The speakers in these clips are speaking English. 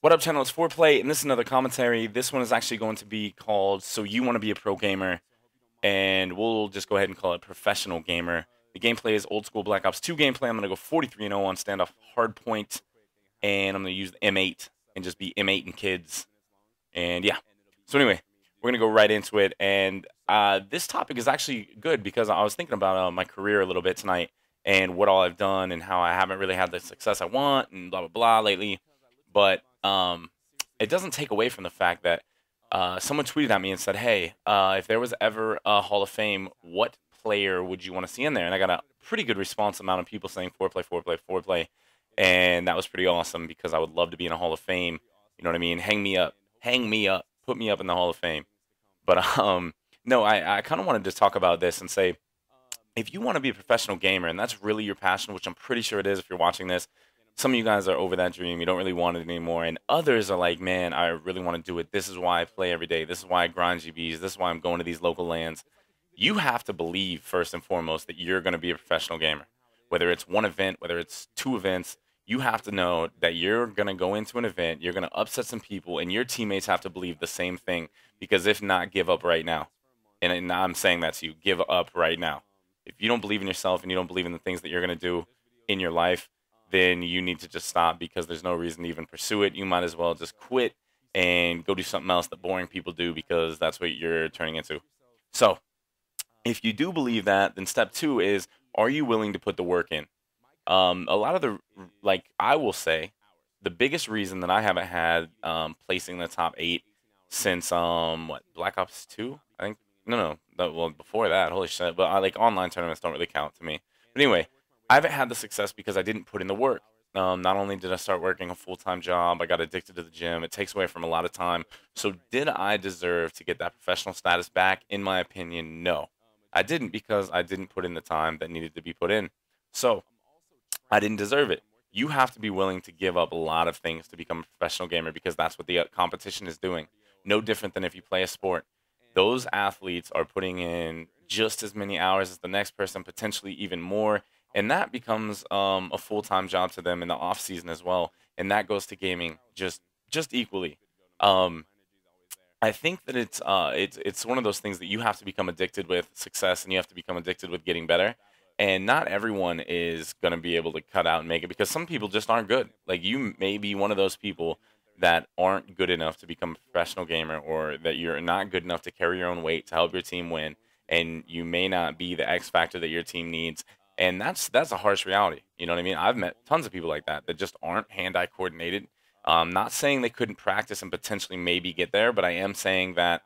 What up, channel? It's Foreplayy, and this is another commentary. This one is actually going to be called So You Want to Be a Pro Gamer, and we'll just go ahead and call it Professional Gamer. The gameplay is old school Black Ops 2 gameplay. I'm going to go 43-0 on Standoff Hardpoint, and I'm going to use the M8 and just be M8 and kids. And yeah. So anyway, we're going to go right into it. And this topic is actually good because I was thinking about my career a little bit tonight and what all I've done and how I haven't really had the success I want and blah, blah, blah lately. But it doesn't take away from the fact that someone tweeted at me and said, hey, if there was ever a Hall of Fame, what player would you want to see in there? And I got a pretty good response amount of people saying Foreplayy, Foreplayy, Foreplayy. And that was pretty awesome because I would love to be in a Hall of Fame. You know what I mean? Hang me up. Hang me up. Put me up in the Hall of Fame. But no, I kind of wanted to talk about this and say, if you want to be a professional gamer, and that's really your passion, which I'm pretty sure it is if you're watching this, some of you guys are over that dream. You don't really want it anymore. And others are like, man, I really want to do it. This is why I play every day. This is why I grind GBs. This is why I'm going to these local LANs. You have to believe, first and foremost, that you're going to be a professional gamer. Whether it's one event, whether it's two events, you have to know that you're going to go into an event, you're going to upset some people, and your teammates have to believe the same thing. Because if not, give up right now. And I'm saying that to you. Give up right now. If you don't believe in yourself and you don't believe in the things that you're going to do in your life, then you need to just stop because there's no reason to even pursue it. You might as well just quit and go do something else that boring people do because that's what you're turning into. So if you do believe that, then step two is, are you willing to put the work in? A lot of the, I will say, the biggest reason that I haven't had placing the top 8 since, Black Ops 2? I think, no, well, before that, holy shit. But online tournaments don't really count to me. But anyway, I haven't had the success because I didn't put in the work. Not only did I start working a full-time job, I got addicted to the gym. It takes away from a lot of time. So did I deserve to get that professional status back? In my opinion, no. I didn't because I didn't put in the time that needed to be put in. So I didn't deserve it. You have to be willing to give up a lot of things to become a professional gamer because that's what the competition is doing. No different than if you play a sport. Those athletes are putting in just as many hours as the next person, potentially even more. And that becomes a full-time job to them in the off season as well, and that goes to gaming just equally. I think that it's one of those things that you have to become addicted with success, and you have to become addicted with getting better. And not everyone is going to be able to cut out and make it because some people just aren't good. Like you may be one of those people that aren't good enough to become a professional gamer, or that you're not good enough to carry your own weight to help your team win, and you may not be the X factor that your team needs. And that's a harsh reality. You know what I mean? I've met tons of people like that just aren't hand-eye coordinated. Not saying they couldn't practice and potentially maybe get there, but I am saying that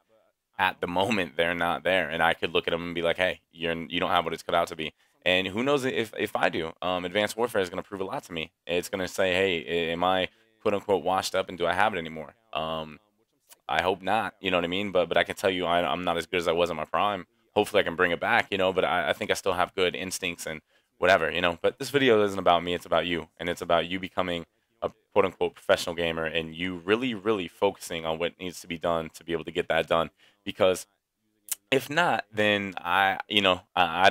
at the moment they're not there. And I could look at them and be like, hey, you don't have what it's cut out to be. And who knows if I do? Advanced Warfare is going to prove a lot to me. It's going to say, hey, am I quote-unquote washed up and do I have it anymore? I hope not. You know what I mean? But I can tell you I'm not as good as I was in my prime. Hopefully I can bring it back, but I think I still have good instincts and whatever, But this video isn't about me, it's about you. And it's about you becoming a quote-unquote professional gamer and you really, really focusing on what needs to be done to be able to get that done. Because if not, then I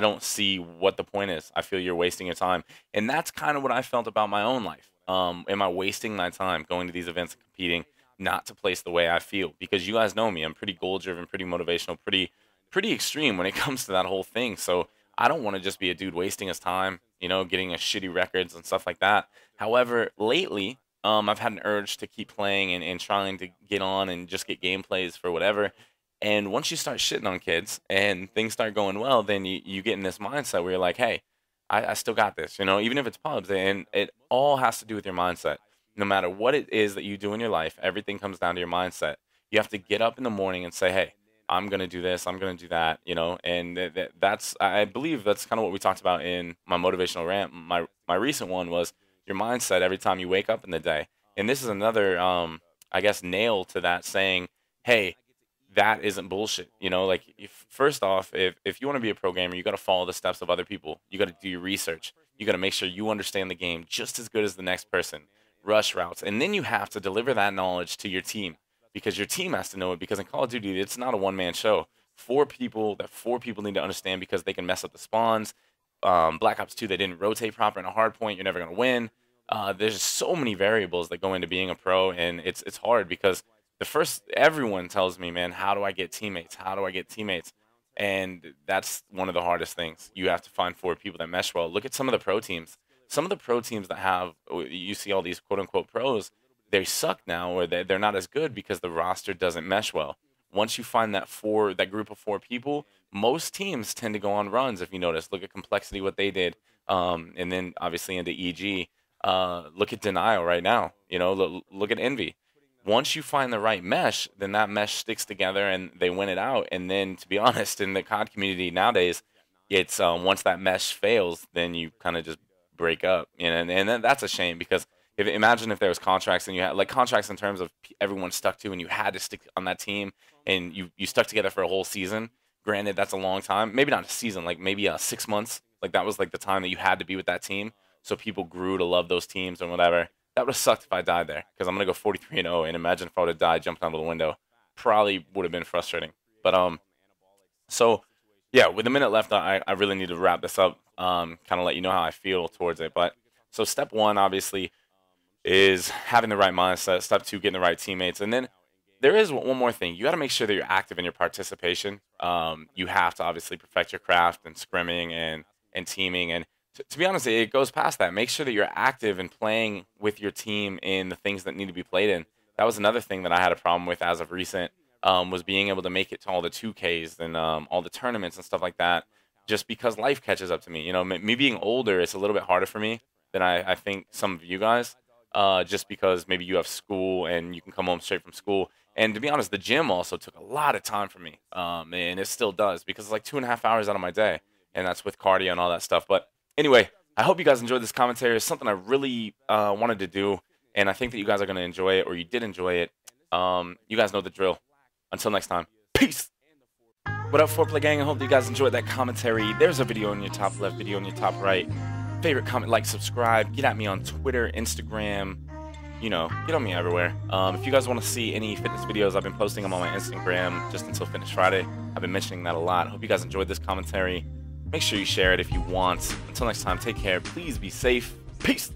don't see what the point is. I feel you're wasting your time. And that's kind of what I felt about my own life. Am I wasting my time going to these events and competing not to place the way I feel? Because you guys know me, I'm pretty goal-driven, pretty motivational, pretty extreme when it comes to that whole thing. So I don't want to just be a dude wasting his time, getting a shitty records and stuff like that. However, lately, I've had an urge to keep playing and trying to get on and just get gameplays for whatever. And once you start shitting on kids and things start going well, then you get in this mindset where you're like, hey, I still got this, even if it's pubs. And it all has to do with your mindset. No matter what it is that you do in your life, everything comes down to your mindset. You have to get up in the morning and say, hey, I'm going to do this, I'm going to do that, and that's, I believe that's kind of what we talked about in my motivational rant. My recent one was your mindset every time you wake up in the day. And this is another, I guess, nail to that saying, hey, that isn't bullshit. First off, if you want to be a pro gamer, you got to follow the steps of other people. You got to do your research. You got to make sure you understand the game just as good as the next person. rush routes, and then you have to deliver that knowledge to your team because your team has to know it. Because in Call of Duty, it's not a one-man show. Four people need to understand because they can mess up the spawns. Black Ops 2, they didn't rotate proper in a hard point. You're never gonna win. There's just so many variables that go into being a pro, and it's hard because everyone tells me, man, how do I get teammates? How do I get teammates? And that's one of the hardest things. You have to find four people that mesh well. Look at some of the pro teams. Some of the pro teams that have, you see all these quote-unquote pros, they suck now, or they're not as good because the roster doesn't mesh well. Once you find that group of four people, most teams tend to go on runs. If you notice, look at Complexity, what they did, and then obviously into EG. Look at Denial right now. Look at Envy. Once you find the right mesh, then that mesh sticks together and they win it out. And then, to be honest, in the COD community nowadays, it's once that mesh fails, then you kind of just break up. And that's a shame because imagine if there was contracts and you had contracts in terms of everyone stuck to and you had to stick on that team and you stuck together for a whole season. Granted, that's a long time. Maybe not a season, maybe 6 months. That was the time that you had to be with that team. So people grew to love those teams and whatever. That would have sucked if I died there because I'm going to go 43-0. And imagine if I would have died jumping out of the window. Probably would have been frustrating. But, so, yeah, with a minute left, I really need to wrap this up, kind of let you know how I feel towards it. But, so step one, obviously, is having the right mindset. Step two, getting the right teammates. And then there is one more thing. You got to make sure that you're active in your participation. You have to obviously perfect your craft and scrimming and teaming. And to be honest, it goes past that. Make sure that you're active and playing with your team in the things that need to be played in. That was another thing that I had a problem with as of recent, was being able to make it to all the 2Ks and all the tournaments and stuff like that, just because life catches up to me. Me being older, it's a little bit harder for me than I think some of you guys, just because maybe you have school and you can come home straight from school. And to be honest, the gym also took a lot of time for me, and it still does because it's 2.5 hours out of my day, and that's with cardio and all that stuff. But anyway, I hope you guys enjoyed this commentary. It's something I really wanted to do, and I think that you guys are going to enjoy it, or you did enjoy it. You guys know the drill. Until next time, peace! What up, Foreplayy gang? I hope that you guys enjoyed that commentary. There's a video in your top left, video in your top right. Favorite, comment, like, subscribe. Get at me on Twitter, Instagram. Get on me everywhere. If you guys want to see any fitness videos, I've been posting them on my Instagram just until Fitness Friday. I've been mentioning that a lot. Hope you guys enjoyed this commentary. Make sure you share it if you want. Until next time, take care. Please be safe. Peace.